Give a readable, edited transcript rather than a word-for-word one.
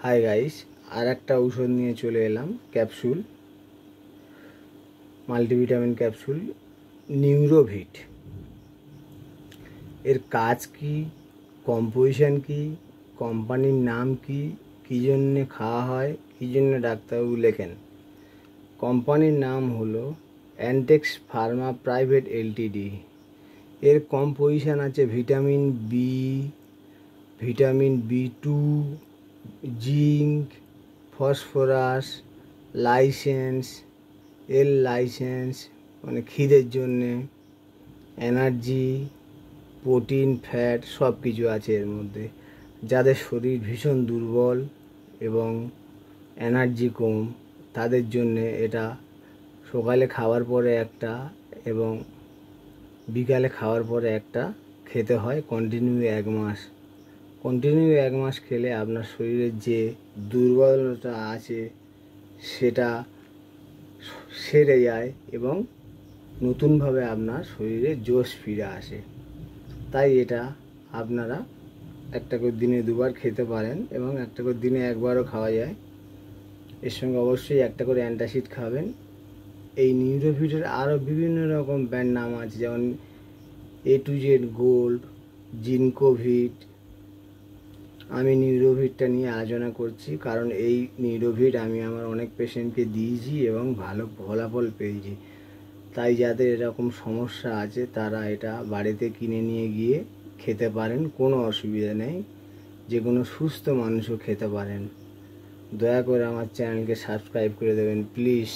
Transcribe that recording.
Hi guys, আর একটা ঔষধ নিয়ে চলে এলাম। Capsule, multivitamin capsule Neurovit. এর কাজ কি, কম্পোজিশন কি, কোম্পানির নাম কি, কী জন্যে খাওয়া হয়, কী জন্য ডাক্তারবাবু লেখেন। কোম্পানির নাম হলো অ্যান্টেক্স ফার্মা প্রাইভেট এলটিডি। এর কম্পোজিশন আছে vitamin B, vitamin B2, zinc, phosphorus, licence, licence মানে খিদের জন্যে, এনার্জি, প্রোটিন, ফ্যাট সব কিছু আছে এর মধ্যে। যাদের শরীর ভীষণ দুর্বল এবং এনার্জি কম, তাদের জন্যে এটা সকালে খাওয়ার পরে একটা এবং বিকালে খাওয়ার পরে একটা খেতে হয় কন্টিনিউ 1 মাস। কন্টিনিউ 1 মাস খেলে আপনার শরীরের যে দুর্বলতা আছে সেটা সেরে যায় এবং নতুনভাবে আপনার শরীরে জোশ ফিরে আসে। তাই এটা আপনারা একটা করে দিনে 2বার খেতে পারেন এবং একটা করে দিনে 1বারও খাওয়া যায়। এর সঙ্গে অবশ্যই একটা করে অ্যান্টাসিড খাবেন। এই নিউরোভিটের আরও বিভিন্ন রকম ব্র্যান্ড নাম আছে, যেমন A to Z গোল্ড, জিনকোভিট। আমি নিউরোভিটটা নিয়ে আলোচনা করছি কারণ এই নিউরোভিট আমি আমার অনেক পেশেন্টকে দিয়েছি এবং ভালো ফলাফল পেয়েছি। তাই যাদের এরকম সমস্যা আছে তারা এটা বাড়িতে কিনে নিয়ে গিয়ে খেতে পারেন, কোনো অসুবিধা নেই। যে কোনো সুস্থ মানুষও খেতে পারেন। দয়া করে আমার চ্যানেলকে সাবস্ক্রাইব করে দেবেন প্লিজ।